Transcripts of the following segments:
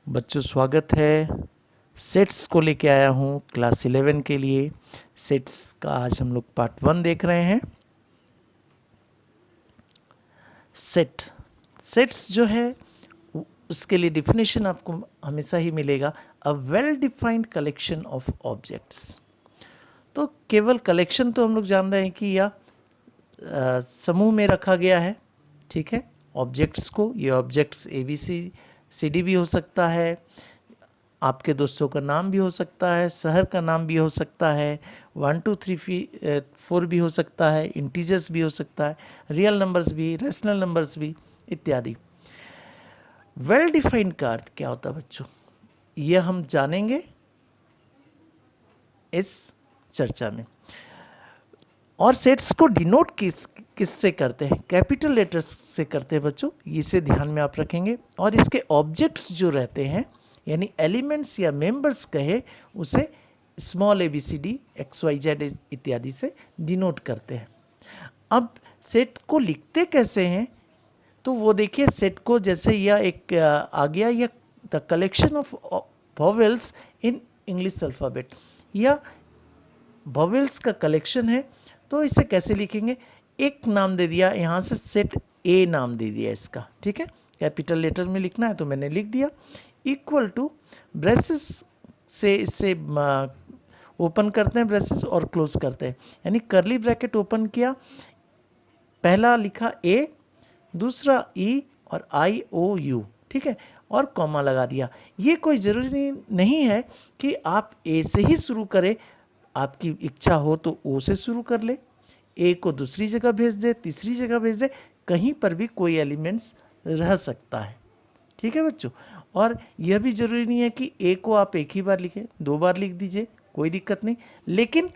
बच्चों स्वागत है। सेट्स को लेके आया हूँ क्लास 11 के लिए। सेट्स का आज हम लोग पार्ट 1 देख रहे हैं। सेट्स जो है उसके लिए डिफिनेशन आपको हमेशा ही मिलेगा, a well defined collection of objects. तो केवल कलेक्शन तो हम लोग जान रहे हैं कि या समूह में रखा गया है, ठीक है, ऑब्जेक्ट्स को। ये ऑब्जेक्ट्स ABCD भी हो सकता है, आपके दोस्तों का नाम भी हो सकता है, शहर का नाम भी हो सकता है, 1 2 3 4 भी हो सकता है, इंटीजर्स भी हो सकता है, रियल नंबर्स भी, रेशनल नंबर्स भी इत्यादि। वेल डिफाइंड का अर्थ क्या होता है बच्चों, यह हम जानेंगे इस चर्चा में। और सेट्स को डिनोट किससे करते हैं? कैपिटल लेटर्स से करते हैं बच्चों, इसे ध्यान में आप रखेंगे। और इसके ऑब्जेक्ट्स जो रहते हैं यानी एलिमेंट्स या मेंबर्स कहे, उसे स्मॉल ABCD XYZ इत्यादि से डिनोट करते हैं। अब सेट को लिखते कैसे हैं, तो वो देखिए, सेट को जैसे यह एक आ गया, यह the collection of vowels in English alphabet, या वॉवेल्स का कलेक्शन है। तो इसे कैसे लिखेंगे? एक नाम दे दिया यहाँ से, सेट A नाम दे दिया इसका, ठीक है। कैपिटल लेटर में लिखना है तो मैंने लिख दिया। इक्वल टू ब्रेसेस से इसे ओपन करते हैं ब्रेसेस और क्लोज करते हैं, यानी करली ब्रैकेट ओपन किया, पहला लिखा A, दूसरा E और IOU, ठीक है, और कॉमा लगा दिया। ये कोई ज़रूरी नहीं है कि आप A से ही शुरू करें, आपकी इच्छा हो तो O से शुरू कर ले, A को दूसरी जगह भेज दे, तीसरी जगह भेज दे, कहीं पर भी कोई एलिमेंट्स रह सकता है, ठीक है बच्चों। और यह भी ज़रूरी नहीं है कि A को आप एक ही बार लिखें, 2 बार लिख दीजिए, कोई दिक्कत नहीं, लेकिन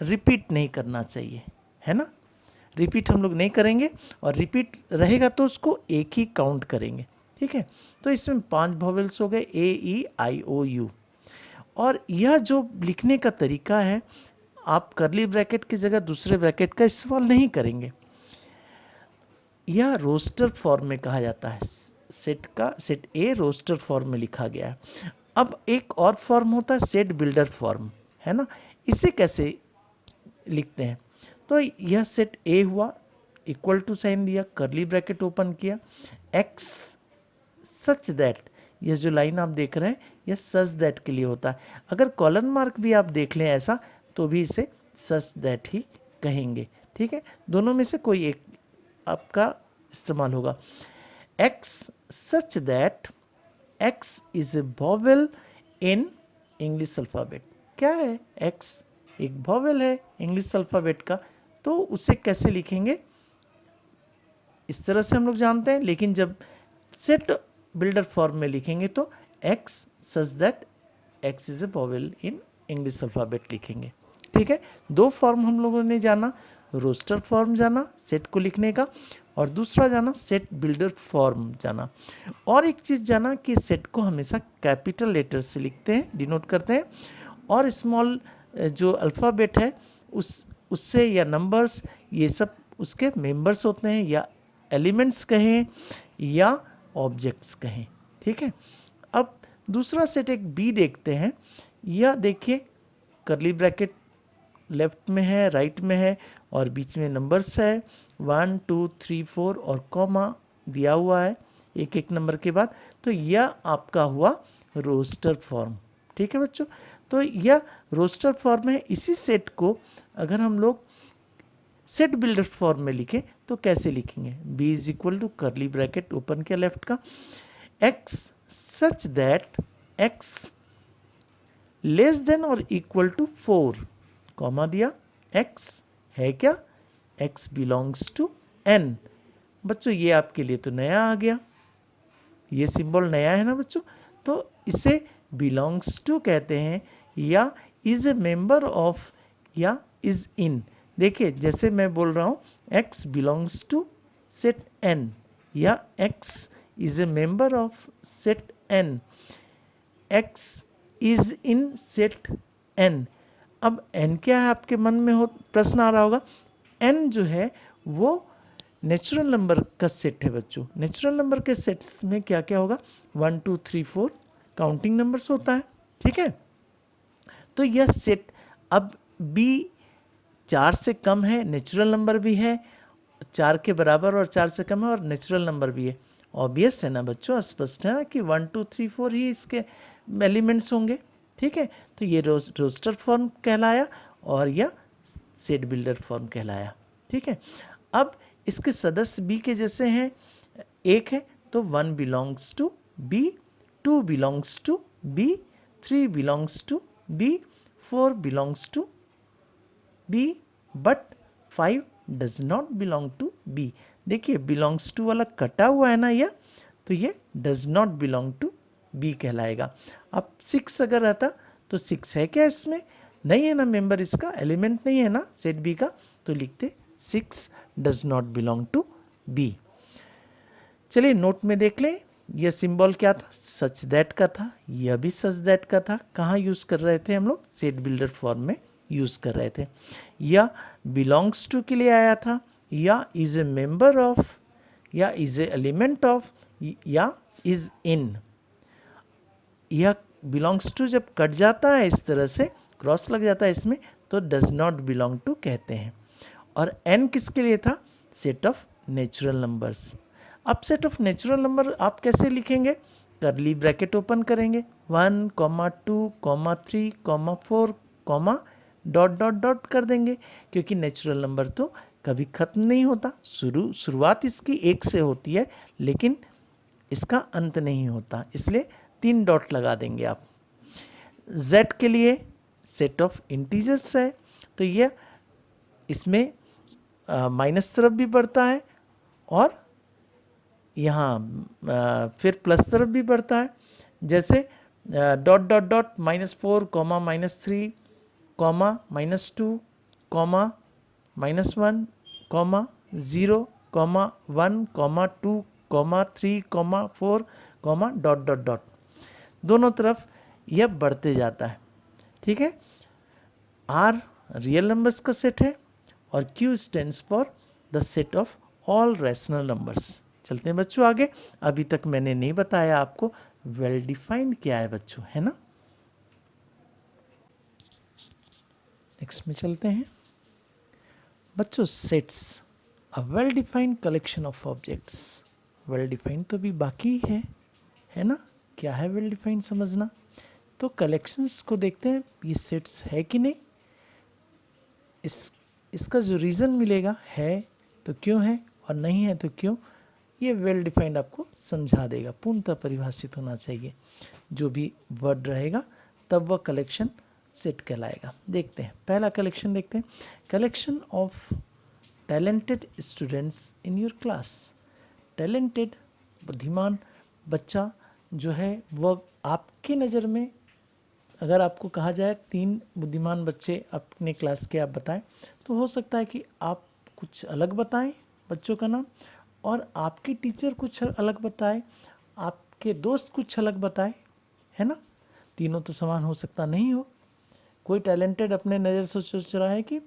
रिपीट नहीं करना चाहिए, है ना। रिपीट हम लोग नहीं करेंगे, और रिपीट रहेगा तो उसको एक ही काउंट करेंगे, ठीक है। तो इसमें 5 वॉवेल्स हो गए, AEIOU। और यह जो लिखने का तरीका है, आप करली ब्रैकेट की जगह दूसरे ब्रैकेट का इस्तेमाल नहीं करेंगे। यह रोस्टर फॉर्म में कहा जाता है। सेट A रोस्टर फॉर्म में लिखा गया है। अब एक और फॉर्म होता है सेट बिल्डर फॉर्म, है ना। इसे कैसे लिखते हैं? तो यह सेट A हुआ, इक्वल टू साइन दिया, करली ब्रैकेट ओपन किया, X सच दैट, यह जो लाइन आप देख रहे हैं यह सच दैट के लिए होता है। अगर कॉलन मार्क भी आप देख लें ऐसा, तो भी इसे सच दैट ही कहेंगे, ठीक है। दोनों में से कोई एक आपका इस्तेमाल होगा। X such that X is A vowel in English alphabet. क्या है? X एक वॉवेल है इंग्लिश अल्फ़ाबेट का, तो उसे कैसे लिखेंगे? इस तरह से हम लोग जानते हैं, लेकिन जब सेट बिल्डर फॉर्म में लिखेंगे तो X such that X is A vowel in English alphabet लिखेंगे, ठीक है। 2 फॉर्म हम लोगों ने जाना, रोस्टर फॉर्म जाना सेट को लिखने का, और दूसरा जाना सेट बिल्डर फॉर्म जाना। और एक चीज़ जाना कि सेट को हमेशा कैपिटल लेटर से लिखते हैं, डिनोट करते हैं, और स्मॉल जो अल्फ़ाबेट है उससे, या नंबर्स, ये सब उसके मेंबर्स होते हैं, या एलिमेंट्स कहें या ऑब्जेक्ट्स कहें, ठीक है। अब दूसरा सेट एक B देखते हैं। यह देखिए, करली ब्रैकेट लेफ्ट में है, राइट में है, और बीच में नंबर्स है 1 2 3 4 और कॉमा दिया हुआ है एक एक नंबर के बाद। तो यह आपका हुआ रोस्टर फॉर्म, ठीक है बच्चों। तो यह रोस्टर फॉर्म है। इसी सेट को अगर हम लोग सेट बिल्डर फॉर्म में लिखें तो कैसे लिखेंगे? B is equal to curly bracket open किया लेफ्ट का, X such that X less than और इक्वल टू 4, कॉमा दिया, X है क्या? X belongs to N। बच्चों ये आपके लिए तो नया आ गया, ये सिंबल नया है ना बच्चों। तो इसे बिलोंग्स टू कहते हैं, या इज ए मेंबर ऑफ, या इज इन। देखिए जैसे मैं बोल रहा हूँ X belongs to set N, या X is a member of set N, X is in set N। अब N क्या है आपके मन में हो प्रश्न आ रहा होगा। N जो है वो नेचुरल नंबर का सेट है बच्चों। नेचुरल नंबर के सेट्स में क्या क्या होगा? 1 2 3 4 काउंटिंग नंबर्स होता है, ठीक है। तो यह सेट अब बी 4 से कम है, नेचुरल नंबर भी है, 4 के बराबर और 4 से कम है और नेचुरल नंबर भी है। ऑब्वियस है ना बच्चों, स्पष्ट है ना कि 1 2 3 4 ही इसके एलिमेंट्स होंगे, ठीक है। तो ये रोस्टर फॉर्म कहलाया और यह सेट बिल्डर फॉर्म कहलाया, ठीक है। अब इसके सदस्य बी के जैसे हैं, एक है तो 1 belongs to B, 2 belongs to B, 3 belongs to B, 4 belongs to B, but 5 does not belong to B. देखिए बिलोंग्स टू वाला कटा हुआ है ना यह, तो ये does not belong to B कहलाएगा। अब 6 अगर रहता तो 6 है क्या इसमें? नहीं है ना, मेंबर इसका एलिमेंट नहीं है ना सेट बी का, तो लिखते 6 does not belong to B. चलिए नोट में देख लें, यह सिंबल क्या था? सच दैट का था, यह भी सच दैट का था। कहाँ यूज कर रहे थे हम लोग? सेट बिल्डर फॉर्म में यूज कर रहे थे। या बिलोंग्स टू के लिए आया था, या इज ए मेंबर ऑफ, या इज ए एलिमेंट ऑफ, या इज इन। यह बिलोंग्स टू जब कट जाता है इस तरह से, क्रॉस लग जाता है इसमें, तो डज नॉट बिलोंग टू कहते हैं। और एन किसके लिए था? Set of natural numbers. अब सेट ऑफ नेचुरल नंबर आप कैसे लिखेंगे? करली ब्रैकेट ओपन करेंगे, 1, 2, 3, 4, डॉट डॉट डॉट कर देंगे, क्योंकि नेचुरल नंबर तो कभी खत्म नहीं होता। शुरुआत इसकी 1 से होती है, लेकिन इसका अंत नहीं होता, इसलिए 3 डॉट लगा देंगे आप। z के लिए सेट ऑफ इंटीजर्स है, तो यह इसमें माइनस तरफ भी बढ़ता है और यहाँ फिर प्लस तरफ भी बढ़ता है। जैसे dot dot dot -4, -3, -2, -1, 0, 1, 2, 3, 4, dot dot dot, दोनों तरफ यह बढ़ते जाता है, ठीक है। आर रियल नंबर्स का सेट है और Q stands for the set of all rational numbers. चलते हैं बच्चों आगे। अभी तक मैंने नहीं बताया आपको वेल डिफाइंड क्या है बच्चों, है ना। नेक्स्ट में चलते हैं बच्चों। Sets, a well defined collection of objects. Well defined तो भी बाकी है ना। क्या है वेल डिफाइंड समझना? तो कलेक्शंस को देखते हैं, ये सेट्स है कि नहीं। इसका जो रीज़न मिलेगा है तो क्यों है और नहीं है तो क्यों, ये वेल डिफाइंड आपको समझा देगा। पूर्णतः परिभाषित होना चाहिए जो भी वर्ड रहेगा, तब वह कलेक्शन सेट कहलाएगा। देखते हैं पहला कलेक्शन, देखते हैं collection of talented students in your class. Talented, बुद्धिमान बच्चा जो है वह आपकी नज़र में, अगर आपको कहा जाए 3 बुद्धिमान बच्चे अपने क्लास के आप बताएं, तो हो सकता है कि आप कुछ अलग बताएं बच्चों का नाम, और आपकी टीचर कुछ अलग बताए, आपके दोस्त कुछ अलग बताए, है ना। तीनों तो समान हो सकता नहीं हो। कोई टैलेंटेड अपने नज़र से सोच रहा है कि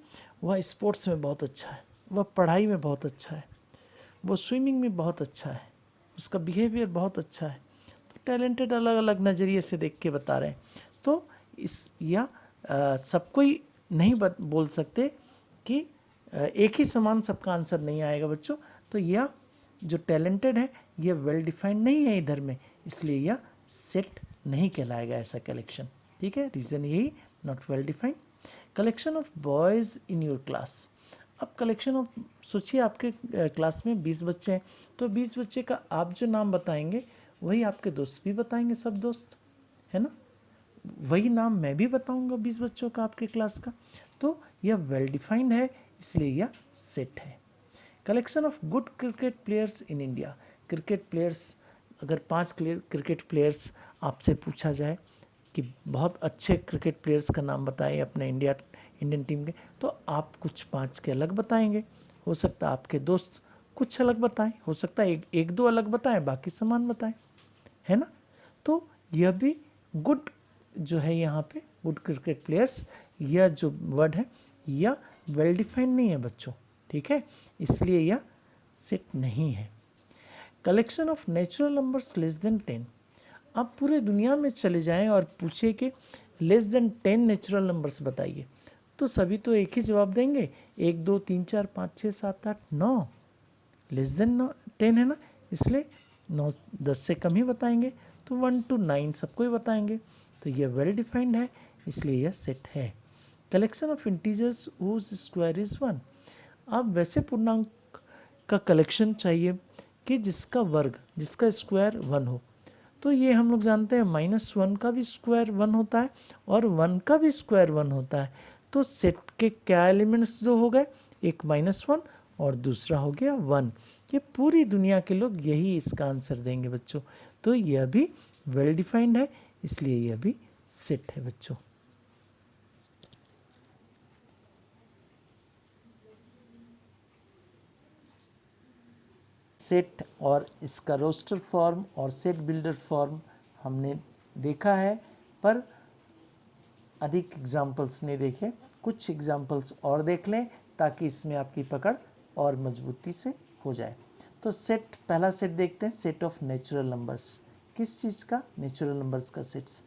वह स्पोर्ट्स में बहुत अच्छा है, वह पढ़ाई में बहुत अच्छा है, वो स्विमिंग में बहुत अच्छा है, उसका बिहेवियर बहुत अच्छा है। तो टैलेंटेड अलग अलग नज़रिए से देख के बता रहे हैं। तो इस या सबको ही नहीं बोल सकते कि एक ही समान सबका आंसर नहीं आएगा बच्चों। तो यह जो टैलेंटेड है यह वेल डिफाइंड नहीं है इधर में, इसलिए यह सेट नहीं कहलाएगा ऐसा कलेक्शन, ठीक है। रीज़न यही, not well defined. Collection of boys in your class. अब कलेक्शन ऑफ, सोचिए आपके क्लास में 20 बच्चे हैं, तो 20 बच्चे का आप जो नाम बताएंगे वही आपके दोस्त भी बताएंगे, सब दोस्त, है ना। वही नाम मैं भी बताऊंगा 20 बच्चों का आपके क्लास का। तो यह वेल डिफाइंड है, इसलिए यह सेट है। Collection of good cricket players in India. Cricket players, अगर 5 क्रिकेट प्लेयर्स आपसे पूछा जाए कि बहुत अच्छे क्रिकेट प्लेयर्स का नाम बताएं अपने इंडियन टीम के, तो आप कुछ 5 के अलग बताएंगे। हो सकता है आपके दोस्त कुछ अलग बताएं, हो सकता है एक दो अलग बताएं, बाकी समान बताएं, है ना। तो यह भी गुड जो है यहाँ पे, गुड क्रिकेट प्लेयर्स, यह जो वर्ड है यह वेल डिफाइंड नहीं है बच्चों, ठीक है, इसलिए यह सेट नहीं है। Collection of natural numbers less than 10। आप पूरे दुनिया में चले जाएं और पूछे कि लेस देन 10 नेचुरल नंबर्स बताइए, तो सभी तो एक ही जवाब देंगे, 1 2 3 4 5 6 7 8 9, लेस देन 10 है ना, इसलिए 9 10 से कम ही बताएंगे। तो 1 to 9 सबको ही बताएंगे। तो यह वेल डिफाइंड है, इसलिए यह सेट है। Collection of integers whose square is 1। अब वैसे पूर्णांक का कलेक्शन चाहिए कि जिसका वर्ग, जिसका स्क्वायर 1 हो। तो ये हम लोग जानते हैं -1 का भी स्क्वायर 1 होता है और 1 का भी स्क्वायर 1 होता है। तो सेट के क्या एलिमेंट्स दो हो गए, एक -1 और दूसरा हो गया 1। ये पूरी दुनिया के लोग यही इसका आंसर देंगे बच्चों। तो यह भी वेल डिफाइंड है, इसलिए यह भी सेट है बच्चों। सेट और इसका रोस्टर फॉर्म और सेट बिल्डर फॉर्म हमने देखा है, पर अधिक एग्जाम्पल्स नहीं देखे, कुछ एग्जाम्पल्स और देख लें ताकि इसमें आपकी पकड़ और मजबूती से हो जाए। तो सेट, पहला सेट देखते हैं, सेट ऑफ नेचुरल नंबर्स। किस चीज़ का? नेचुरल नंबर्स का sets.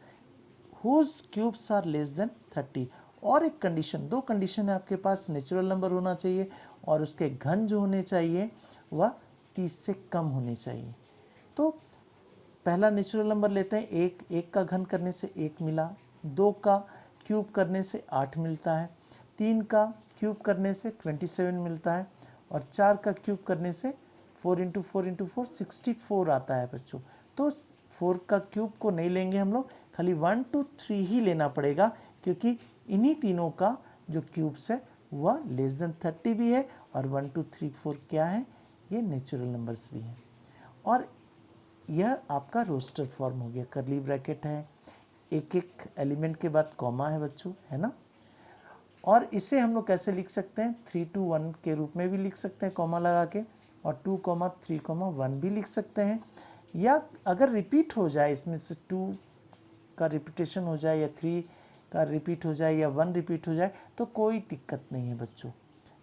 Whose cubes are less than 30। और एक कंडीशन, दो कंडीशन है आपके पास, नेचुरल नंबर होना चाहिए और उसके घन जो होने चाहिए वह 30 से कम होने चाहिए। तो पहला नेचुरल नंबर लेते हैं, एक का घन करने से 1 मिला, 2 का क्यूब करने से 8 मिलता है, 3 का क्यूब करने से 27 मिलता है और 4 का क्यूब करने से 4 × 4 × 4 64 आता है बच्चों। तो 4 का क्यूब को नहीं लेंगे हम लोग, खाली 1 2 3 ही लेना पड़ेगा, क्योंकि इन्हीं तीनों का जो क्यूब्स है वह लेस देन 30 भी है और 1 2 3 4 क्या है, ये नेचुरल नंबर्स भी हैं। और यह आपका रोस्टर फॉर्म हो गया, करली ब्रैकेट है, एक एक एलिमेंट के बाद कॉमा है बच्चों, है ना। और इसे हम लोग कैसे लिख सकते हैं, 3 to 1 के रूप में भी लिख सकते हैं कॉमा लगा के, और 2, 3, 1 भी लिख सकते हैं। या अगर रिपीट हो जाए, इसमें से 2 का रिपीटेशन हो जाए या 3 का रिपीट हो जाए या 1 रिपीट हो जाए तो कोई दिक्कत नहीं है बच्चों।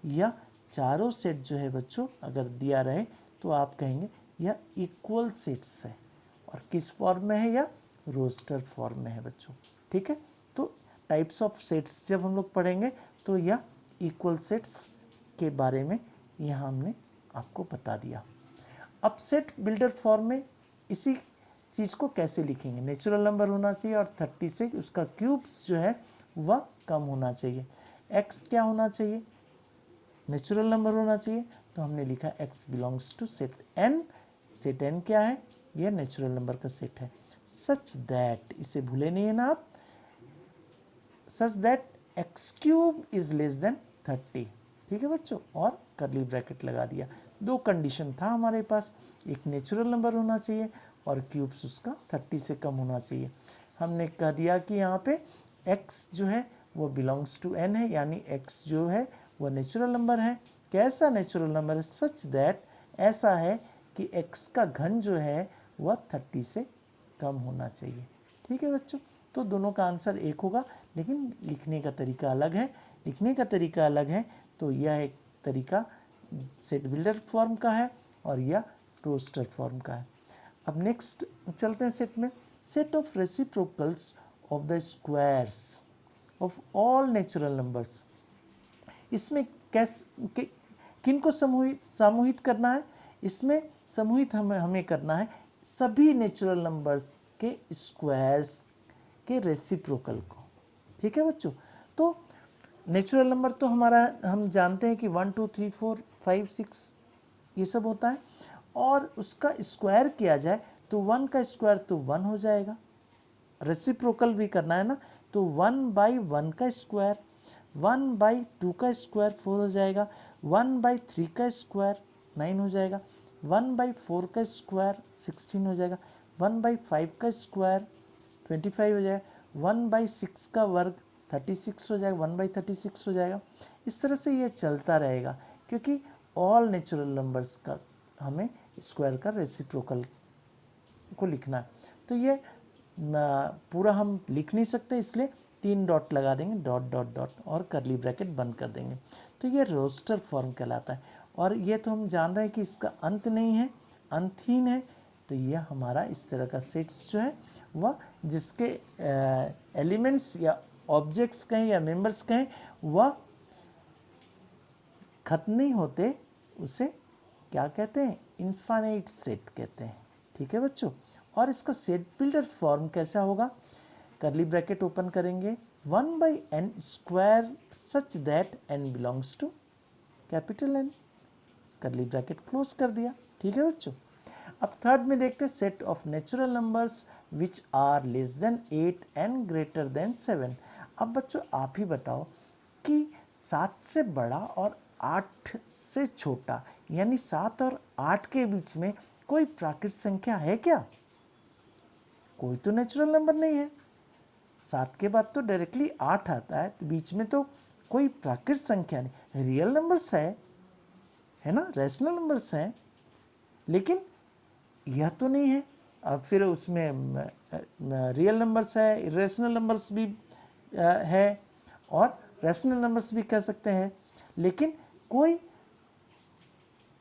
या चारों सेट जो है बच्चों अगर दिया रहे तो आप कहेंगे यह इक्वल सेट्स है। और किस फॉर्म में है, या रोस्टर फॉर्म में है बच्चों। ठीक है, तो टाइप्स ऑफ सेट्स जब हम लोग पढ़ेंगे तो यह इक्वल सेट्स के बारे में यहाँ हमने आपको बता दिया। अब सेट बिल्डर फॉर्म में इसी चीज़ को कैसे लिखेंगे, नेचुरल नंबर होना चाहिए और 30 से उसका क्यूब्स जो है वह कम होना चाहिए। x क्या होना चाहिए, नेचुरल नंबर होना चाहिए, तो हमने लिखा x belongs to set n। Set n क्या है, यह नेचुरल नंबर का सेट है। सच दैट, इसे भूले नहीं है ना आप, सच that x cube is less than 30। ठीक है बच्चों, और करली ब्रैकेट लगा दिया। दो कंडीशन था हमारे पास, एक नेचुरल नंबर होना चाहिए और क्यूब्स उसका 30 से कम होना चाहिए। हमने कह दिया कि यहाँ पे x जो है वो बिलोंग्स टू n है, यानी x जो है वो नेचुरल नंबर है। कैसा नेचुरल नंबर है, सच दैट, ऐसा है कि x का घन जो है वह 30 से कम होना चाहिए। ठीक है बच्चों, तो दोनों का आंसर एक होगा, लेकिन लिखने का तरीका अलग है। लिखने का तरीका अलग है, तो यह एक तरीका सेट बिल्डर फॉर्म का है और यह रोस्टर फॉर्म का है। अब नेक्स्ट चलते हैं सेट में, set of reciprocals of the squares of all natural numbers. इसमें कैसे किन को समूहित करना है, इसमें समूहित हमें करना है सभी नेचुरल नंबर्स के स्क्वायर्स के रेसिप्रोकल को। ठीक है बच्चों, तो नेचुरल नंबर तो हमारा हम जानते हैं कि 1 2 3 4 5 6 ये सब होता है, और उसका स्क्वायर किया जाए तो 1 का स्क्वायर तो 1 हो जाएगा, रेसिप्रोकल भी करना है ना, तो 1/1 का स्क्वायर, 1/2 का स्क्वायर 4 हो जाएगा, 1/3 का स्क्वायर 9 हो जाएगा, 1/4 का स्क्वायर 16 हो जाएगा, 1/5 का स्क्वायर 25 हो जाएगा, 1/6 का वर्ग 36 हो जाएगा, 1/36 हो जाएगा। इस तरह से ये चलता रहेगा, क्योंकि ऑल नेचुरल नंबर्स का हमें स्क्वायर का रेसिप्रोकल को लिखना है। तो ये पूरा हम लिख नहीं सकते, इसलिए 3 डॉट लगा देंगे, डॉट डॉट डॉट, और करली ब्रैकेट बंद कर देंगे। तो ये रोस्टर फॉर्म कहलाता है। और ये तो हम जान रहे हैं कि इसका अंत नहीं है, अंतहीन है। तो यह हमारा इस तरह का सेट्स जो है वह जिसके एलिमेंट्स या ऑब्जेक्ट्स कहें या मेंबर्स कहें वह खत्म नहीं होते, उसे क्या कहते हैं, इनफाइनाइट सेट कहते हैं। ठीक है बच्चों, और इसका सेट बिल्डर फॉर्म कैसा होगा, करली ब्रैकेट ओपन करेंगे 1/n² such that n belongs to capital N, curly bracket close कर दिया। ठीक है बच्चों, अब थर्ड में देखते हैं set of natural numbers which are less than 8 and greater than 7। अब बच्चों आप ही बताओ कि 7 से बड़ा और 8 से छोटा यानी 7 और 8 के बीच में कोई प्राकृतिक संख्या है क्या? कोई तो नेचुरल नंबर नहीं है। 7 के बाद तो डायरेक्टली 8 आता है, तो बीच में तो कोई प्राकृतिक संख्या नहीं, रियल नंबर्स है ना, रैशनल नंबर्स हैं, लेकिन यह तो नहीं है। अब फिर उसमें रियल नंबर्स है, इरेशनल नंबर्स भी है और रैशनल नंबर्स भी कह सकते हैं, लेकिन कोई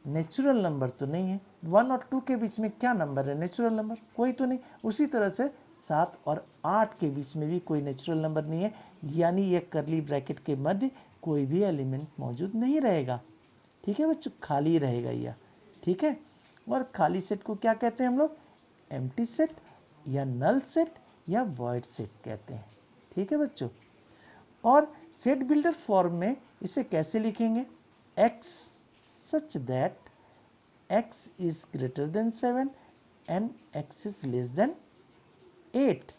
नेचुरल नंबर तो नहीं है। 1 और 2 के बीच में क्या नंबर है, नेचुरल नंबर कोई तो नहीं। उसी तरह से 7 और 8 के बीच में भी कोई नेचुरल नंबर नहीं है, यानी ये करली ब्रैकेट के मध्य कोई भी एलिमेंट मौजूद नहीं रहेगा। ठीक है बच्चों, खाली रहेगा यह। ठीक है, और खाली सेट को क्या कहते हैं हम लोग, एम्प्टी सेट या नल सेट या वॉइड सेट कहते हैं। ठीक है बच्चों, और सेट बिल्डर फॉर्म में इसे कैसे लिखेंगे, x such that x is greater than 7 and x is less than 8,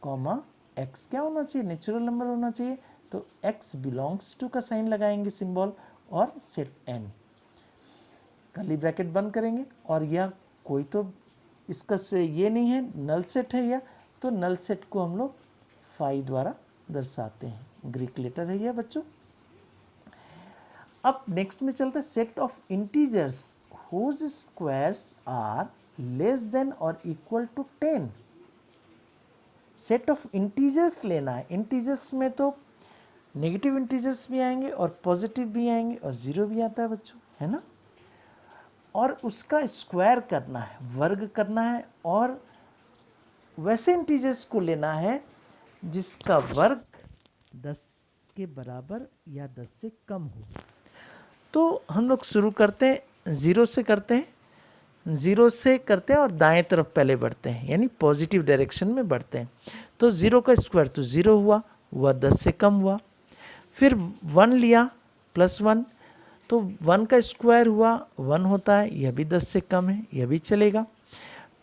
comma x क्या होना चाहिए, नेचुरल नंबर होना चाहिए, तो x बिलोंग्स टू का साइन लगाएंगे सिंबल और सेट n, कर्ली ब्रैकेट बंद करेंगे। और यह कोई तो इसका से ये नहीं है, नल सेट है यह, तो नल सेट को हम लोग फाई द्वारा दर्शाते हैं, ग्रीक लेटर है यह बच्चों। अब नेक्स्ट में चलते हैं set of integers whose squares are less than और equal to 10। Set of integers लेना है, इंटीजर्स में तो नेगेटिव इंटीजर्स भी आएंगे और पॉजिटिव भी आएंगे और जीरो भी आता है बच्चों, है ना, और उसका स्क्वायर करना है, वर्ग करना है, और वैसे इंटीजर्स को लेना है जिसका वर्ग 10 के बराबर या 10 से कम हो। तो हम लोग शुरू करते हैं ज़ीरो से, करते हैं ज़ीरो से करते हैं और दाएं तरफ पहले बढ़ते हैं, यानी पॉजिटिव डायरेक्शन में बढ़ते हैं। तो ज़ीरो का स्क्वायर तो ज़ीरो हुआ, वह 10 से कम हुआ। फिर 1 लिया +1, तो 1 का स्क्वायर हुआ 1 होता है, यह भी 10 से कम है, यह भी चलेगा।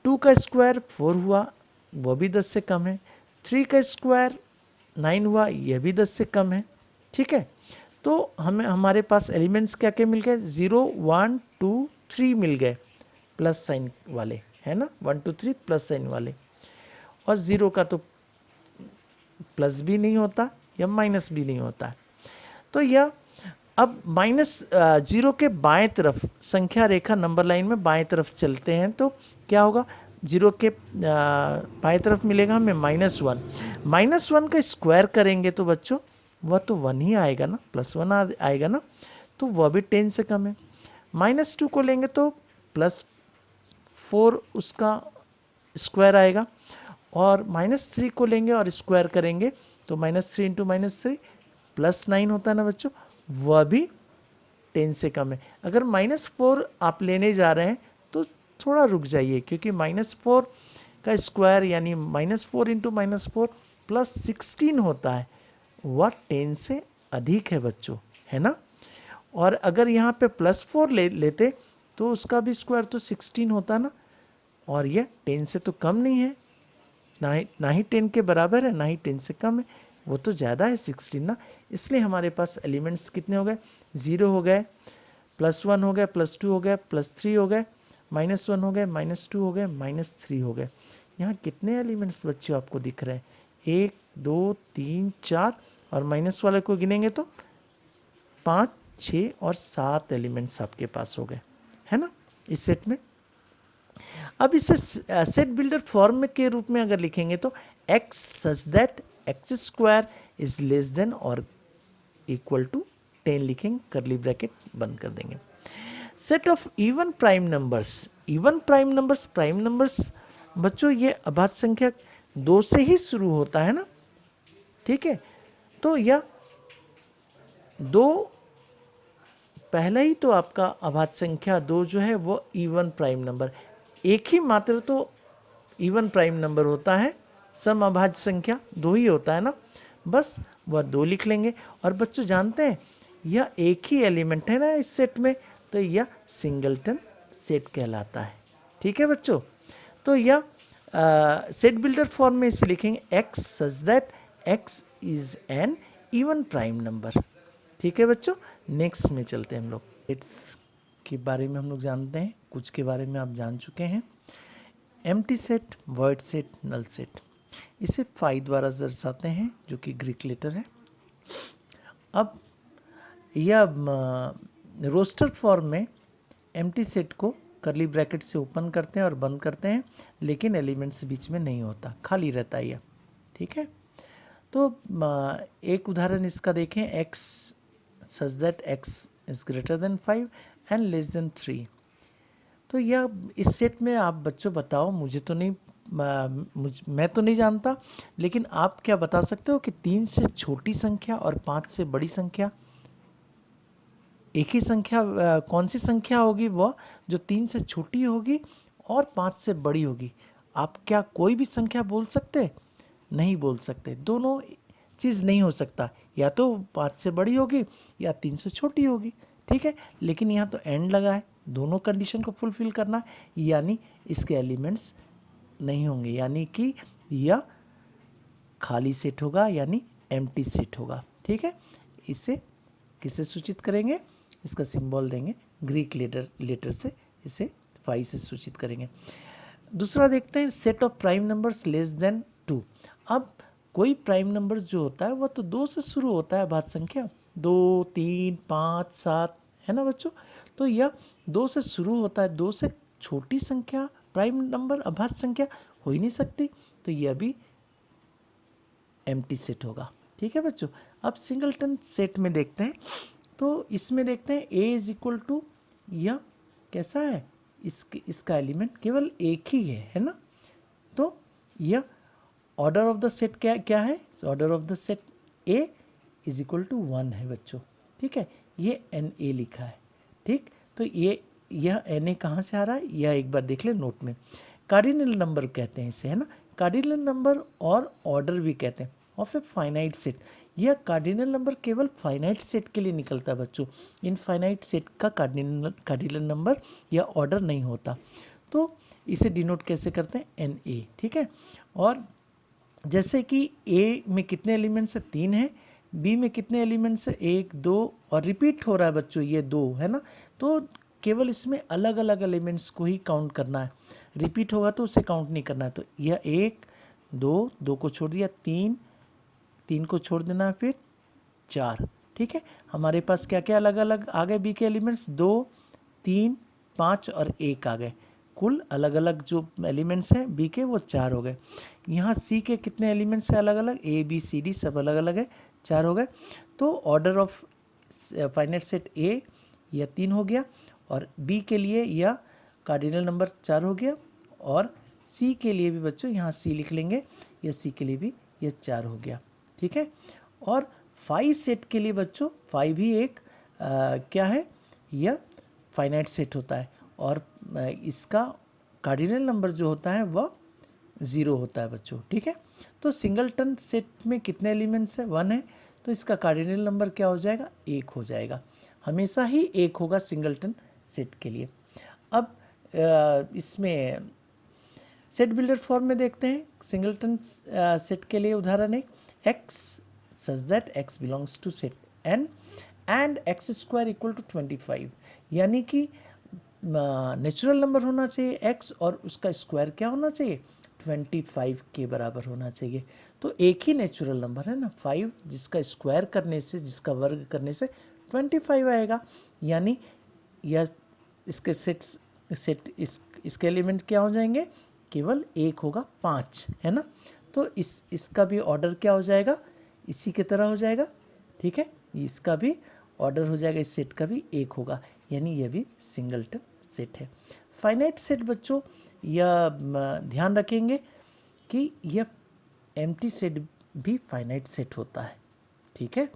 2 का स्क्वायर 4 हुआ, वह भी 10 से कम है। 3 का स्क्वायर 9 हुआ, यह भी 10 से कम है। ठीक है, तो हमें हमारे पास एलिमेंट्स क्या क्या मिल गए, 0 1 2 3 मिल गए प्लस साइन वाले, है ना, 1 2 3 प्लस साइन वाले। और 0 का तो प्लस भी नहीं होता या माइनस भी नहीं होता। तो यह अब -0 के बाएं तरफ संख्या रेखा नंबर लाइन में बाएं तरफ चलते हैं, तो क्या होगा, 0 के बाएं तरफ मिलेगा हमें -1। -1 का स्क्वायर करेंगे तो बच्चों वह तो 1 ही आएगा ना, +1 आएगा ना, तो वह भी 10 से कम है। -2 को लेंगे तो +4 उसका स्क्वायर आएगा, और -3 को लेंगे और स्क्वायर करेंगे तो -3 × -3 +9 होता है ना बच्चों, वह भी 10 से कम है। अगर -4 आप लेने जा रहे हैं तो थोड़ा रुक जाइए, क्योंकि -4 का स्क्वायर यानी -4 × -4 +16 होता है, वह 10 से अधिक है बच्चों, है ना। और अगर यहाँ पे +4 लेते तो उसका भी स्क्वायर तो 16 होता ना, और ये 10 से तो कम नहीं है, ना ही 10 के बराबर है, ना ही 10 से कम है, वो तो ज़्यादा है 16 ना। इसलिए हमारे पास एलिमेंट्स कितने हो गए, 0 हो गए, +1 हो गए, +2 हो गए, +3 हो गए, -1 हो गए, -2 हो गए, -3 हो गए। यहाँ कितने एलिमेंट्स बच्चों आपको दिख रहे हैं, 1 2 3 4, और माइनस वाले को गिनेंगे तो 5 6 और 7 एलिमेंट्स आपके पास हो गए, है ना, इस सेट में। अब इसे सेट बिल्डर फॉर्म के रूप में अगर लिखेंगे तो x such that x² is less than और इक्वल टू 10 लिखेंगे, करली ब्रैकेट बंद कर देंगे। Set of even prime numbers बच्चों ये अभाज्य संख्या 2 से ही शुरू होता है ना, ठीक है। तो यह 2, पहला ही तो आपका अभाज्य संख्या 2 जो है वो इवन प्राइम नंबर, एक ही मात्र तो इवन प्राइम नंबर होता है, सम अभाज्य संख्या 2 ही होता है ना, बस वह 2 लिख लेंगे। और बच्चों जानते हैं यह एक ही एलिमेंट है ना इस सेट में, तो यह सिंगलटन सेट कहलाता है, ठीक है बच्चों। तो यह सेट बिल्डर फॉर्म में इसे लिखेंगे x such that x is an even prime number, ठीक है बच्चों। नेक्स्ट में चलते हैं हम लोग, सेट्स के बारे में हम लोग जानते हैं, कुछ के बारे में आप जान चुके हैं। Empty set, void set, null set, इसे फाई द्वारा दर्शाते हैं जो कि ग्रीक लेटर है। अब यह रोस्टर फॉर्म में एम्प्टी सेट को करली ब्रैकेट से ओपन करते हैं और बंद करते हैं, लेकिन एलिमेंट्स बीच में नहीं होता, खाली रहता है यह, ठीक है। तो एक उदाहरण इसका देखें, x such that x is greater than 5 and less than 3। तो यह इस सेट में आप बच्चों बताओ, मुझे तो नहीं, मैं तो नहीं जानता, लेकिन आप क्या बता सकते हो कि 3 से छोटी संख्या और 5 से बड़ी संख्या, एक ही संख्या कौन सी संख्या होगी वह जो 3 से छोटी होगी और 5 से बड़ी होगी? आप क्या कोई भी संख्या बोल सकते? नहीं बोल सकते, दोनों चीज़ नहीं हो सकता, या तो 5 से बड़ी होगी या 3 से छोटी होगी, ठीक है। लेकिन यहाँ तो एंड लगा है, दोनों कंडीशन को फुलफिल करना है, यानी इसके एलिमेंट्स नहीं होंगे, यानी कि यह खाली सेट होगा, यानी एम्प्टी सेट होगा, ठीक है। इसे किससे सूचित करेंगे? इसका सिंबल देंगे ग्रीक लेटर से, इसे फाई से सूचित करेंगे। दूसरा देखते हैं, set of prime numbers less than 2। अब कोई प्राइम नंबर जो होता है वह तो 2 से शुरू होता है, अभाज्य संख्या 2, 3, 5, 7 है ना बच्चों। तो यह 2 से शुरू होता है, 2 से छोटी संख्या प्राइम नंबर अभाज्य संख्या हो ही नहीं सकती, तो यह भी एम्प्टी सेट होगा, ठीक है बच्चों। अब सिंगलटन सेट में देखते हैं, तो इसमें देखते हैं a इज इक्वल टू, यह कैसा है, इसका एलिमेंट केवल एक ही है ना। तो यह ऑर्डर ऑफ द सेट क्या है, order of the set a is equal to 1 है बच्चों, ठीक है। ये NA लिखा है, ठीक। तो यह NA कहाँ से आ रहा है, यह एक बार देख ले नोट में। कार्डिनल नंबर कहते हैं इसे, है ना, कार्डिनल नंबर और ऑर्डर भी कहते हैं ऑफ ए फाइनाइट सेट। यह कार्डिनल नंबर केवल फाइनाइट सेट के लिए निकलता है बच्चों, इनफाइनाइट सेट का कार्डिनल नंबर या ऑर्डर नहीं होता। तो इसे डिनोट कैसे करते हैं, NA, ठीक है। और जैसे कि A में कितने एलिमेंट्स है, 3 है, B में कितने एलिमेंट्स है, 1, 2, और रिपीट हो रहा है बच्चों ये 2 है ना, तो केवल इसमें अलग अलग एलिमेंट्स को ही काउंट करना है, रिपीट होगा तो उसे काउंट नहीं करना है। तो यह 1, 2 को छोड़ दिया, 3 को छोड़ देना, फिर 4, ठीक है। हमारे पास क्या क्या अलग अलग आ गए B के एलिमेंट्स, 2, 3, 5 और 1 आ गए, कुल अलग अलग जो एलिमेंट्स हैं B के वो 4 हो गए। यहाँ C के कितने एलिमेंट्स हैं अलग अलग, A B C D सब अलग अलग है, 4 हो गए। तो order of finite set A यह 3 हो गया, और B के लिए यह कार्डिनल नंबर 4 हो गया, और C के लिए भी बच्चों यहाँ C लिख लेंगे, यह C के लिए भी यह 4 हो गया, ठीक है। और फाई सेट के लिए बच्चों, फाई भी एक क्या है, यह फाइनाइट सेट होता है, और इसका कार्डिनल नंबर जो होता है वह 0 होता है बच्चों, ठीक है। तो सिंगलटन सेट में कितने एलिमेंट्स है, 1 है, तो इसका कार्डिनल नंबर क्या हो जाएगा, 1 हो जाएगा, हमेशा ही 1 होगा सिंगलटन सेट के लिए। अब इसमें सेट बिल्डर फॉर्म में देखते हैं, सिंगलटन सेट के लिए उदाहरण है, x such that x belongs to set n and x square equal to 25, यानी कि नेचुरल नंबर होना चाहिए x और उसका स्क्वायर क्या होना चाहिए, 25 के बराबर होना चाहिए। तो एक ही नेचुरल नंबर है ना 5, जिसका स्क्वायर करने से, जिसका वर्ग करने से 25 आएगा, यानी यह इसके इसके एलिमेंट क्या हो जाएंगे, केवल 1 होगा, 5 है ना। तो इसका भी ऑर्डर क्या हो जाएगा, इसी की तरह हो जाएगा, ठीक है। इसका भी ऑर्डर हो जाएगा, इस सेट का भी 1 होगा, यानी यह भी सिंगलटन सेट है। फाइनाइट सेट बच्चों, यह ध्यान रखेंगे कि यह एम्प्टी सेट भी फाइनाइट सेट होता है, ठीक है।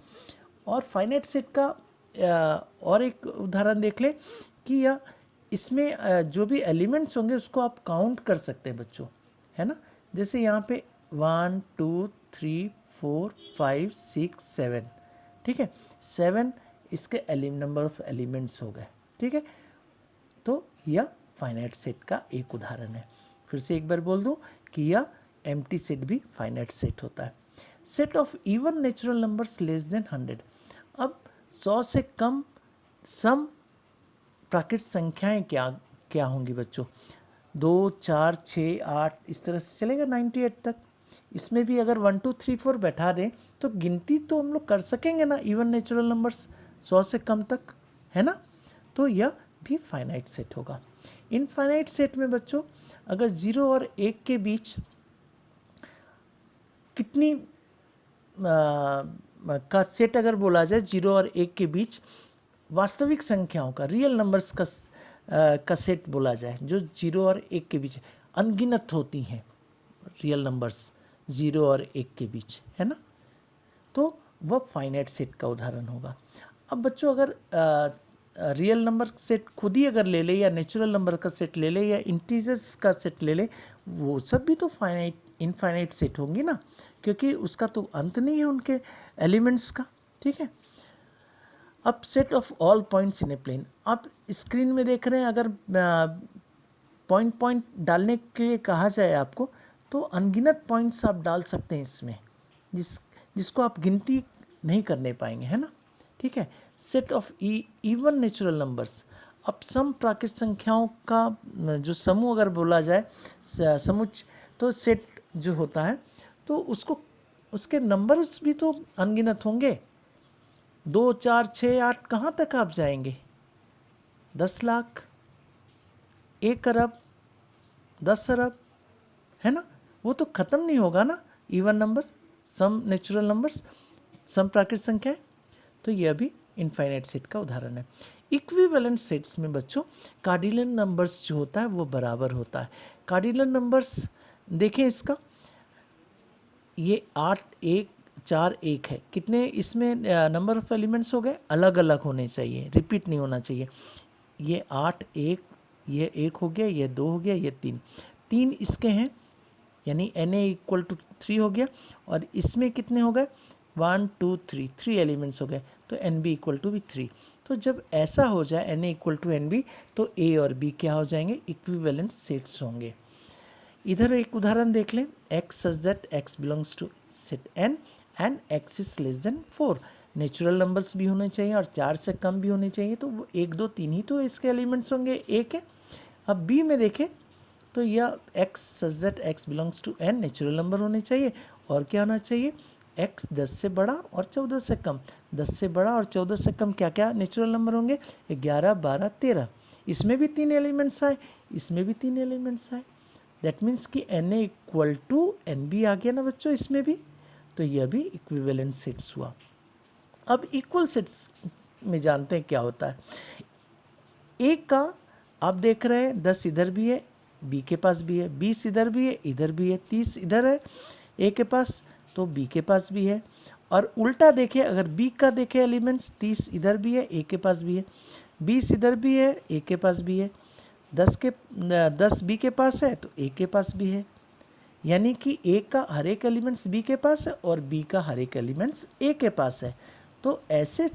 और फाइनाइट सेट का और एक उदाहरण देख ले कि यह इसमें जो भी एलिमेंट्स होंगे उसको आप काउंट कर सकते हैं बच्चों, है ना। जैसे यहाँ पे 1 2 3 4 5 6 7, ठीक है, 7 इसके नंबर ऑफ एलिमेंट्स हो गए, ठीक है। तो यह फाइनाइट सेट का एक उदाहरण है। फिर से एक बार बोल दूं कि यह एम्प्टी सेट भी फाइनाइट सेट होता है। Set of even natural numbers less than 100। अब 100 से कम सम प्राकृतिक संख्याएं क्या क्या होंगी बच्चों? 2 4 6 8 इस तरह से चलेगा 98 तक। इसमें भी अगर 1 2 3 4 बैठा दें तो गिनती तो हम लोग कर सकेंगे ना, इवन नेचुरल नंबर्स 100 से कम तक, है ना। तो यह भी फाइनाइट सेट होगा। इनफाइनाइट सेट में बच्चों अगर 0 और 1 के बीच कितनी का सेट अगर बोला जाए, 0 और 1 के बीच वास्तविक संख्याओं का, रियल नंबर्स का सेट बोला जाए जो 0 और 1 के बीच अनगिनत होती हैं, रियल नंबर्स 0 और 1 के बीच, है ना, तो वह फाइनाइट सेट का उदाहरण होगा। अब बच्चों अगर रियल नंबर सेट खुद ही अगर ले ले या नेचुरल नंबर का सेट ले ले या इंटीजर्स का सेट ले ले, वो सब भी तो फाइनाइट इनफाइनाइट सेट होंगी ना, क्योंकि उसका तो अंत नहीं है उनके एलिमेंट्स का, ठीक है। अब set of all points in a plane, आप स्क्रीन में देख रहे हैं, अगर पॉइंट पॉइंट डालने के लिए कहा जाए आपको तो अनगिनत पॉइंट्स आप डाल सकते हैं इसमें, जिसको आप गिनती नहीं करने पाएंगे, है ना, ठीक है। Set of even natural numbers, अब सम प्राकृतिक संख्याओं का जो समूह अगर बोला जाए समुच्चय, तो सेट जो होता है तो उसको उसके नंबर्स भी तो अनगिनत होंगे। 2 4 6 8 कहाँ तक आप जाएंगे? 10 लाख, 1 अरब, 10 अरब, है ना, वो तो ख़त्म नहीं होगा ना। Even number, some natural numbers, some प्राकृतिक संख्याएं, तो यह भी इनफाइनाइट सेट का उदाहरण है। इक्विवेलेंट सेट्स में बच्चों कार्डिनल नंबर्स जो होता है वो बराबर होता है। कार्डिनल नंबर्स देखें इसका, ये 8 1 4 1 है, कितने इसमें नंबर ऑफ एलिमेंट्स हो गए? अलग अलग होने चाहिए, रिपीट नहीं होना चाहिए। ये 8 1, ये 1 हो गया, ये 2 हो गया, ये 3 इसके हैं, यानी Na इक्वल टू 3 हो गया। और इसमें कितने हो गए? 1 2 3, 3 एलिमेंट्स हो गए, तो Nb इक्वल टू भी 3। तो जब ऐसा हो जाए Na इक्वल टू Nb, तो A और B क्या हो जाएंगे? इक्विवेलेंट सेट्स होंगे। इधर एक उदाहरण देख लें, x such that x belongs to set n and x is less than 4। Natural numbers भी होने चाहिए और 4 से कम भी होने चाहिए, तो वो 1 2 3 ही तो इसके एलिमेंट्स होंगे, एक है। अब b में देखें तो यह x such that x belongs to n natural number होने चाहिए, और क्या होना चाहिए? x 10 से बड़ा और 14 से कम। 10 से बड़ा और 14 से कम क्या क्या नेचुरल नंबर होंगे? 11 12 13। इसमें भी 3 एलिमेंट्स आए, इसमें भी 3 एलिमेंट्स आए, दैट मीन्स कि Na इक्वल टू Nb आ गया ना बच्चों इसमें भी, तो यह भी इक्विवेलेंट सेट्स हुआ। अब इक्वल सेट्स में जानते हैं क्या होता है। एक का आप देख रहे हैं 10 इधर भी है, बी के पास भी है, 20 इधर भी है, इधर भी है, 30 इधर है ए के पास, तो बी के पास भी है। और उल्टा देखें, अगर बी का देखें एलिमेंट्स, 30 इधर भी है, ए के पास भी है, 20 इधर भी है, ए के पास भी है, 10 बी के पास है तो ए के पास भी है। यानी कि ए का हर एक एलिमेंट्स बी के पास है और बी का हर एक एलिमेंट्स ए के पास है। तो ऐसे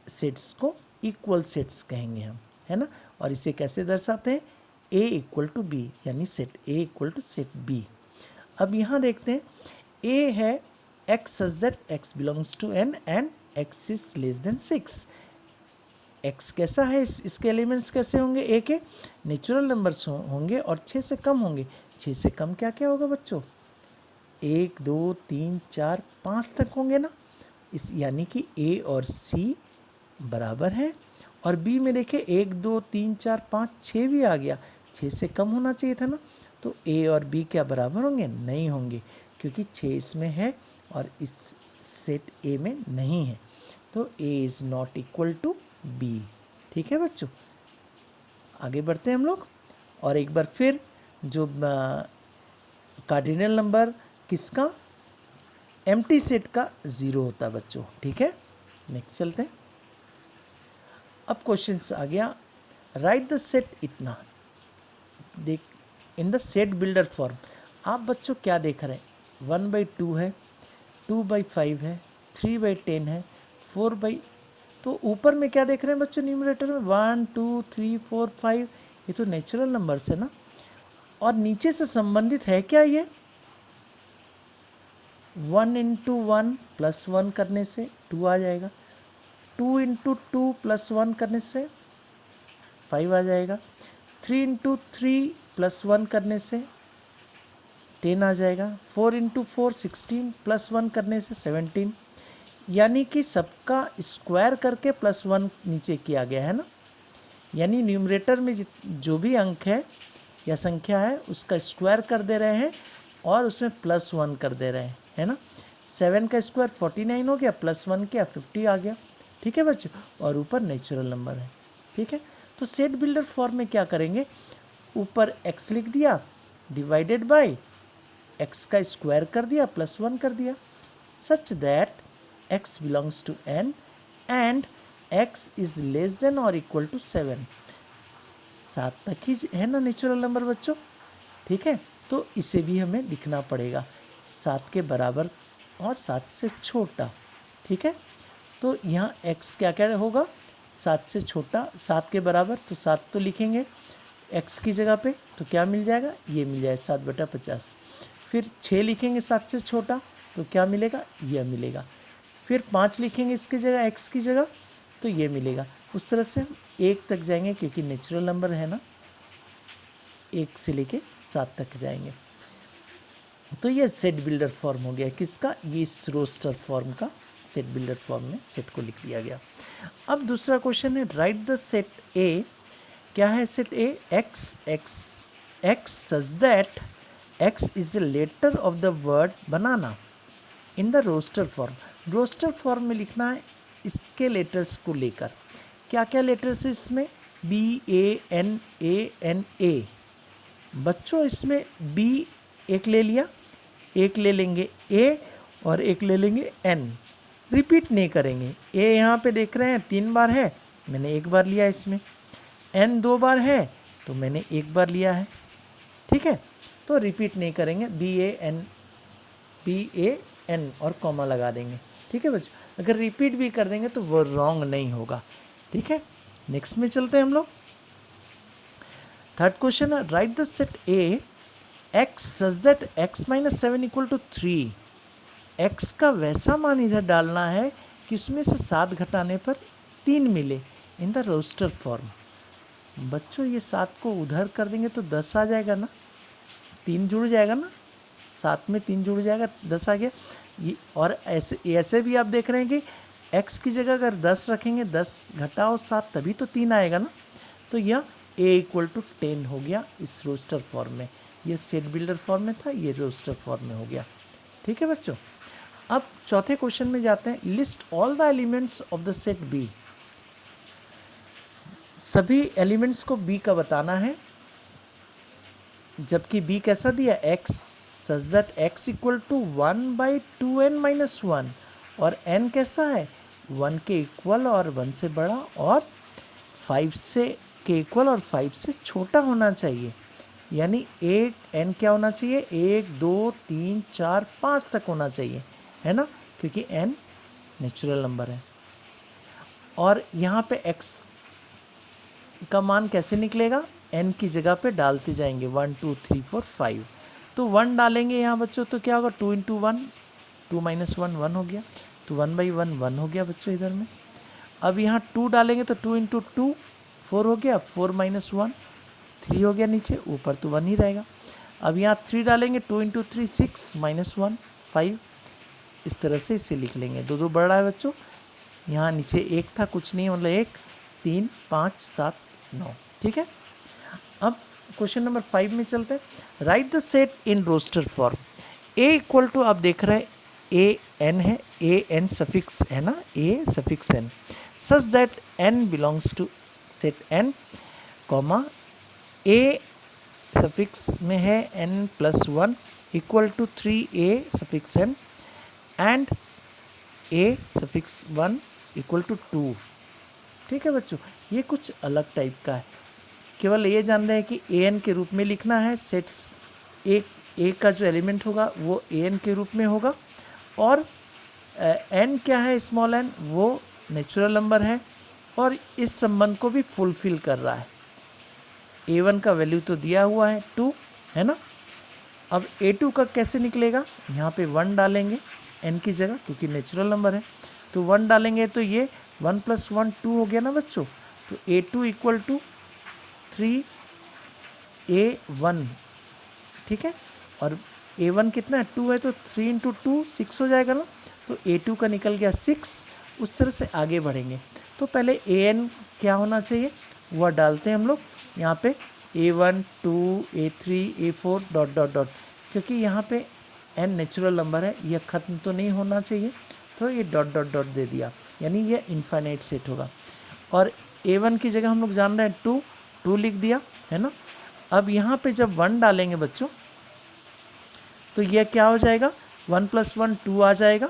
सेट्स को इक्वल सेट्स कहेंगे हम, है ना। और इसे कैसे दर्शाते हैं? ए इक्वल टू बी, यानी set A equal to set B. अब यहाँ देखते हैं, ए है x such that x belongs to n and x is less than 6। x कैसा है, इसके एलिमेंट्स कैसे होंगे? ए के नेचुरल नंबर्स होंगे और 6 से कम होंगे। 6 से कम क्या क्या होगा बच्चों? 1 2 3 4 5 तक होंगे ना, इस यानी कि ए और सी बराबर है। और बी में देखिए 1 2 3 4 5 6 भी आ गया, 6 से कम होना चाहिए था ना, तो ए और बी क्या बराबर होंगे? नहीं होंगे, क्योंकि 6 इसमें है और इस सेट ए में नहीं है, तो A is not equal to B. ठीक है बच्चों, आगे बढ़ते हैं हम लोग। और एक बार फिर जो कार्डिनल नंबर किसका, एम्प्टी सेट का 0 होता है बच्चों, ठीक है। नेक्स्ट चलते हैं। अब क्वेश्चन आ गया, राइट द सेट इतना, देख in the set builder form. आप बच्चों क्या देख रहे हैं, 1/2 है, 2/5 है, 3/10 है, 4 तो ऊपर में क्या देख रहे हैं बच्चों, न्यूमरेटर में 1 2 3 4 5, ये तो नेचुरल नंबर्स है ना। और नीचे से संबंधित है क्या ये, 1 × 1 + 1 करने से 2 आ जाएगा, 2 × 2 + 1 करने से 5 आ जाएगा, 3 × 3 + 1 करने से 10 आ जाएगा, 4 × 4 16 + 1 करने से 17। यानी कि सबका स्क्वायर करके +1 नीचे किया गया है ना। यानी न्यूमरेटर में जो भी अंक है या संख्या है उसका स्क्वायर कर दे रहे हैं और उसमें +1 कर दे रहे हैं, है ना। 7 का स्क्वायर 49 हो गया, +1 किया 50 आ गया, ठीक है बच्चों। और ऊपर नेचुरल नंबर है, ठीक है। तो सेट बिल्डर फॉर्म में क्या करेंगे, ऊपर x लिख दिया डिवाइडेड बाय x का स्क्वायर कर दिया +1 कर दिया, such that x belongs to n and x is less than और इक्वल टू 7। 7 तक ही है ना नेचुरल नंबर बच्चों, ठीक है। तो इसे भी हमें लिखना पड़ेगा 7 के बराबर और 7 से छोटा, ठीक है। तो यहाँ x क्या क्या होगा, 7 से छोटा, 7 के बराबर, तो 7 तो लिखेंगे x की जगह पे, तो क्या मिल जाएगा, ये मिल जाएगा 7/50। फिर 6 लिखेंगे 7 से छोटा, तो क्या मिलेगा, यह मिलेगा। फिर 5 लिखेंगे इसकी जगह, x की जगह, तो ये मिलेगा। उस तरह से हम 1 तक जाएंगे क्योंकि नेचुरल नंबर है ना, 1 से लेके 7 तक जाएंगे। तो ये सेट बिल्डर फॉर्म हो गया किसका, ये इस रोस्टर फॉर्म का सेट बिल्डर फॉर्म में सेट को लिख दिया गया। अब दूसरा क्वेश्चन है, राइट द सेट ए। क्या है set A, x such that x is a letter of the word banana in the roster form. Roster form में लिखना है इसके लेटर्स को लेकर। क्या क्या लेटर्स है इसमें, BANANA। बच्चों इसमें B एक ले लिया, एक ले लेंगे A और एक ले लेंगे N। रिपीट नहीं करेंगे। A यहाँ पे देख रहे हैं 3 बार है, मैंने 1 बार लिया इसमें। N 2 बार है तो मैंने 1 बार लिया है, ठीक है। तो रिपीट नहीं करेंगे, BAN और कॉमा लगा देंगे, ठीक है बच्चों। अगर रिपीट भी कर देंगे तो वो रॉन्ग नहीं होगा, ठीक है। नेक्स्ट में चलते हैं हम लोग। थर्ड क्वेश्चन है, right the set A x such that x - 7 = 3। x का वैसा मान इधर डालना है कि उसमें से 7 घटाने पर 3 मिले इन द रोस्टर फॉर्म। बच्चों ये 7 को उधर कर देंगे तो 10 आ जाएगा ना, 3 जुड़ जाएगा ना, 7 में 3 जुड़ जाएगा, 10 आ गया ये। और ऐसे भी आप देख रहे हैं कि x की जगह अगर 10 रखेंगे, 10 घटाओ 7 तभी तो 3 आएगा ना। तो यह a = 10 हो गया इस रोस्टर फॉर्म में। ये सेट बिल्डर फॉर्म में था, ये रोस्टर फॉर्म में हो गया, ठीक है बच्चों। अब चौथे क्वेश्चन में जाते हैं, list all the elements of the set B. सभी एलिमेंट्स को b का बताना है, जबकि b कैसा दिया, x such that x = 1/2n - 1 और n कैसा है, 1 के इक्वल और 1 से बड़ा और 5 से के इक्वल और 5 से छोटा होना चाहिए। यानी एक n क्या होना चाहिए, 1 2 3 4 5 तक होना चाहिए, है ना, क्योंकि n नेचुरल नंबर है। और यहाँ पे x का मान कैसे निकलेगा, n की जगह पे डालते जाएंगे, 1 2 3 4 5। तो 1 डालेंगे यहाँ बच्चों, तो क्या होगा, 2 × 1 2 - 1 1 हो गया, तो 1/1 1 हो गया बच्चों इधर में। अब यहाँ 2 डालेंगे तो 2 × 2 4 हो गया, 4 - 1 3 हो गया, नीचे ऊपर तो 1 ही रहेगा। अब यहाँ 3 डालेंगे, 2 × 3 6 - 1 5। इस तरह से इसे लिख लेंगे, 2 2 बढ़ रहा है बच्चों। यहाँ नीचे 1 था, कुछ नहीं, मतलब 1 3 5 7 9, ठीक है। अब क्वेश्चन नंबर 5 में चलते हैं, write the set in roster form. a = आप देख रहे हैं AN है, AN सफिक्स है ना, A suffix n, such that n belongs to set n, comma A suffix में है n + 1 equal to 3a(n) and a(1) equal to 2। ठीक है बच्चों, ये कुछ अलग टाइप का है। केवल ये जान रहे हैं कि an के रूप में लिखना है, सेट्स ए का जो एलिमेंट होगा वो an के रूप में होगा, और n क्या है, स्मॉल n, वो नेचुरल नंबर है और इस संबंध को भी फुलफिल कर रहा है। a1 का वैल्यू तो दिया हुआ है 2, है ना। अब a2 का कैसे निकलेगा, यहाँ पे 1 डालेंगे n की जगह, क्योंकि नेचुरल नंबर है, तो 1 डालेंगे तो ये 1 + 1 2 हो गया ना बच्चों। तो a2 इक्वल टू 3a1, ठीक है। और a1 कितना है, 2 है, तो 3 × 2 6 हो जाएगा ना। तो a2 का निकल गया 6। उस तरह से आगे बढ़ेंगे। तो पहले an क्या होना चाहिए वह डालते हैं हम लोग यहाँ पे, a1 2 a3 a4 dot dot dot, क्योंकि यहाँ पे n नेचुरल नंबर है, यह ख़त्म तो नहीं होना चाहिए, तो ये डॉट डॉट डॉट दे दिया, यानी ये इनफाइनाइट सेट होगा। और a1 की जगह हम लोग जान रहे हैं 2 लिख दिया, है ना। अब यहाँ पे जब 1 डालेंगे बच्चों तो यह क्या हो जाएगा, 1 + 1 2 आ जाएगा,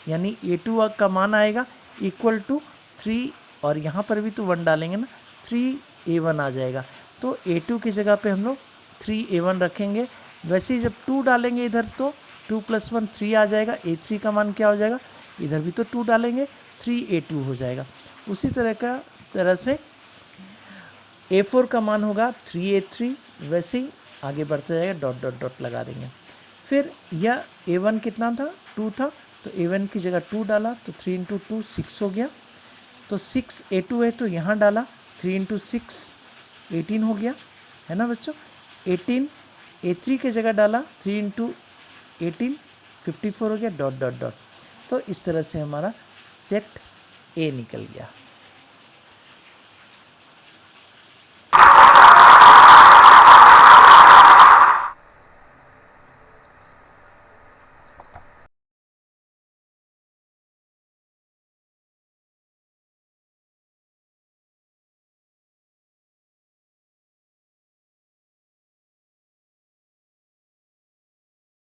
यानी a2 का मान आएगा इक्वल टू 3, और यहाँ पर भी तो 1 डालेंगे ना, 3a1 आ जाएगा। तो a2 की जगह पे हम लोग 3a1 रखेंगे। वैसे ही जब 2 डालेंगे इधर तो 2 + 1 3 आ जाएगा, a3 का मान क्या हो जाएगा, इधर भी तो 2 डालेंगे, 3a2 हो जाएगा। उसी तरह से a4 का मान होगा 3a3, वैसे ही आगे बढ़ते जाएगा, डॉट डॉट डॉट लगा देंगे। फिर यह a1 कितना था, 2 था, तो a1 की जगह 2 डाला, तो 3 × 2 6 हो गया। तो 6 a2 है, तो यहाँ डाला, 3 × 6 18 हो गया, है ना बच्चों। 18 a3 की जगह डाला, 3 × 18 54 हो गया, डॉट डॉट डॉट। तो इस तरह से हमारा सेट ए निकल गया।